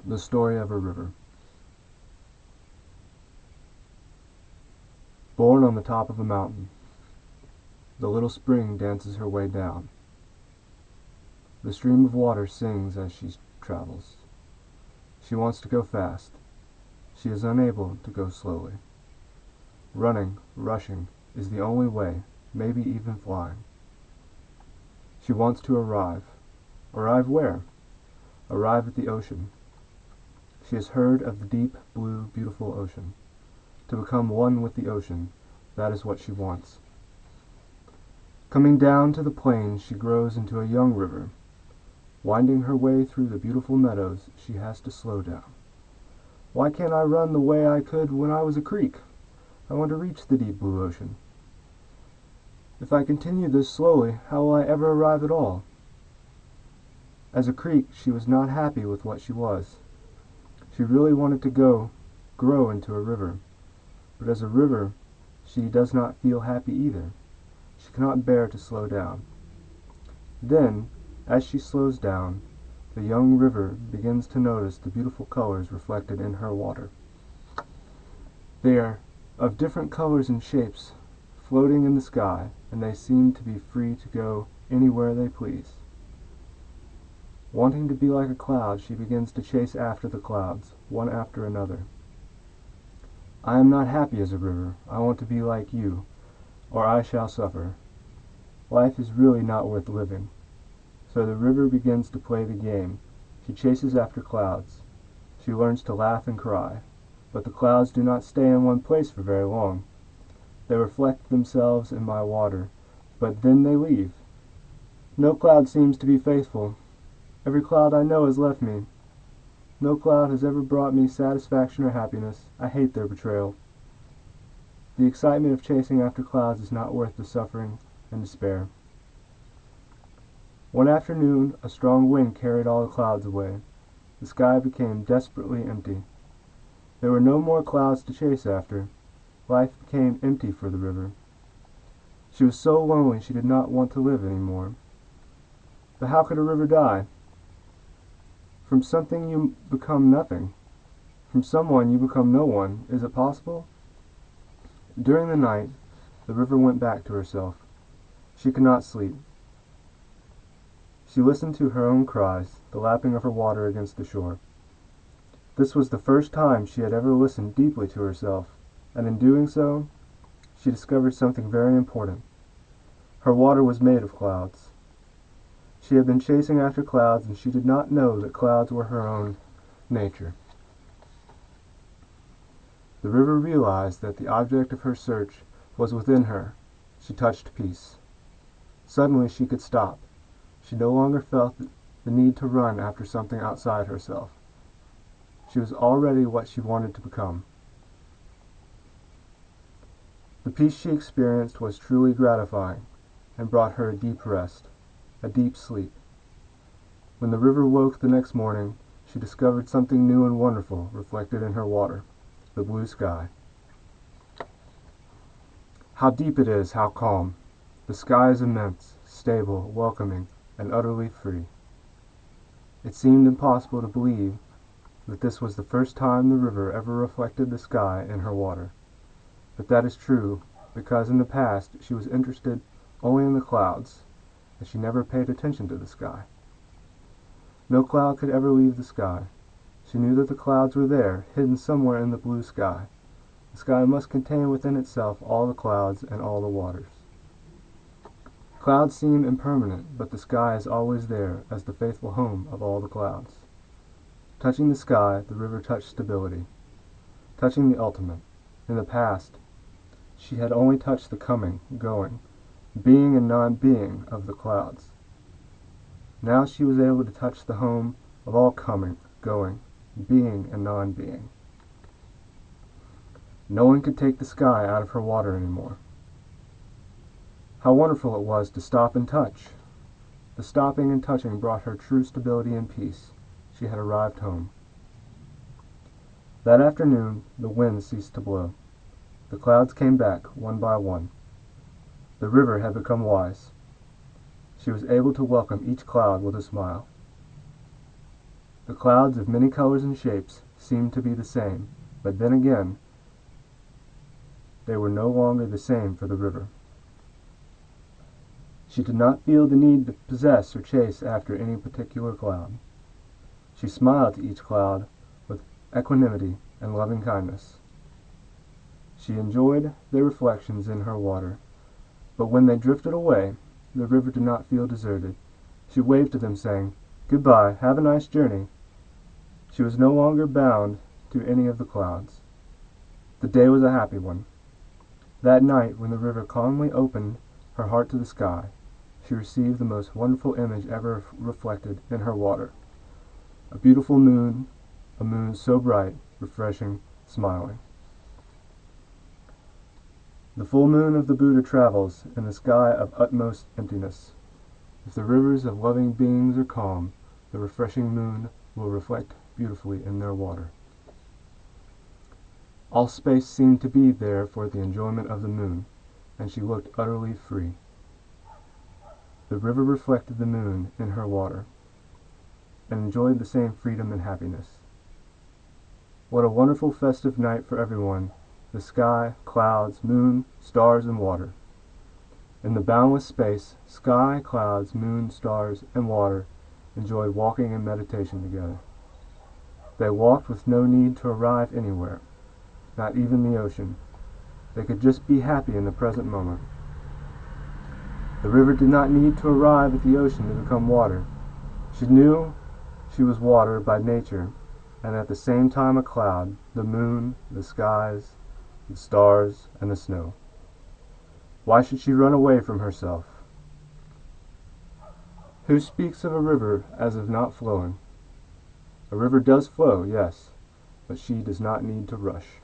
The Story of a River. Born on the top of a mountain, the little spring dances her way down. The stream of water sings as she travels. She wants to go fast. She is unable to go slowly. Running, rushing, is the only way, maybe even flying. She wants to arrive. Arrive where? Arrive at the ocean. She has heard of the deep, blue, beautiful ocean. To become one with the ocean, that is what she wants. Coming down to the plain, she grows into a young river. Winding her way through the beautiful meadows, she has to slow down. Why can't I run the way I could when I was a creek? I want to reach the deep blue ocean. If I continue this slowly, how will I ever arrive at all? As a creek, she was not happy with what she was. She really wanted to grow into a river. But as a river, she does not feel happy either. She cannot bear to slow down. Then, as she slows down, the young river begins to notice the beautiful colors reflected in her water. They are of different colors and shapes, floating in the sky, and they seem to be free to go anywhere they please. Wanting to be like a cloud, she begins to chase after the clouds, one after another. I am not happy as a river. I want to be like you, or I shall suffer. Life is really not worth living. So the river begins to play the game. She chases after clouds. She learns to laugh and cry. But the clouds do not stay in one place for very long. They reflect themselves in my water, but then they leave. No cloud seems to be faithful. Every cloud I know has left me. No cloud has ever brought me satisfaction or happiness. I hate their betrayal. The excitement of chasing after clouds is not worth the suffering and despair. One afternoon, a strong wind carried all the clouds away. The sky became desperately empty. There were no more clouds to chase after. Life became empty for the river. She was so lonely she did not want to live any more. But how could a river die? From something you become nothing. From someone you become no one. Is it possible? During the night, the river went back to herself. She could not sleep. She listened to her own cries, the lapping of her water against the shore. This was the first time she had ever listened deeply to herself, and in doing so, she discovered something very important. Her water was made of clouds. She had been chasing after clouds, and she did not know that clouds were her own nature. The river realized that the object of her search was within her. She touched peace. Suddenly she could stop. She no longer felt the need to run after something outside herself. She was already what she wanted to become. The peace she experienced was truly gratifying, and brought her a deep rest, a deep sleep. When the river woke the next morning, she discovered something new and wonderful reflected in her water, the blue sky. How deep it is, how calm! The sky is immense, stable, welcoming, and utterly free. It seemed impossible to believe that this was the first time the river ever reflected the sky in her water. But that is true, because in the past she was interested only in the clouds, and she never paid attention to the sky. No cloud could ever leave the sky. She knew that the clouds were there, hidden somewhere in the blue sky. The sky must contain within itself all the clouds and all the waters. Clouds seem impermanent, but the sky is always there as the faithful home of all the clouds. Touching the sky, the river touched stability, touching the ultimate. In the past, she had only touched the coming, going, being and non-being of the clouds. Now she was able to touch the home of all coming, going, being and non-being. No one could take the sky out of her water anymore. How wonderful it was to stop and touch! The stopping and touching brought her true stability and peace. She had arrived home. That afternoon, the wind ceased to blow. The clouds came back, one by one. The river had become wise. She was able to welcome each cloud with a smile. The clouds of many colors and shapes seemed to be the same, but then again, they were no longer the same for the river. She did not feel the need to possess or chase after any particular cloud. She smiled to each cloud with equanimity and loving kindness. She enjoyed their reflections in her water, but when they drifted away, the river did not feel deserted. She waved to them, saying, "Goodbye, have a nice journey." She was no longer bound to any of the clouds. The day was a happy one. That night, when the river calmly opened her heart to the sky, she received the most wonderful image ever reflected in her water. A beautiful moon, a moon so bright, refreshing, smiling. The full moon of the Buddha travels in the sky of utmost emptiness. If the rivers of loving beings are calm, the refreshing moon will reflect beautifully in their water. All space seemed to be there for the enjoyment of the moon, and she looked utterly free. The river reflected the moon in her water, and enjoyed the same freedom and happiness. What a wonderful festive night for everyone, the sky, clouds, moon, stars, and water. In the boundless space, sky, clouds, moon, stars, and water enjoyed walking and meditation together. They walked with no need to arrive anywhere, not even the ocean. They could just be happy in the present moment. The river did not need to arrive at the ocean to become water. She knew she was water by nature, and at the same time a cloud, the moon, the skies, the stars, and the snow. Why should she run away from herself? Who speaks of a river as of not flowing? A river does flow, yes, but she does not need to rush.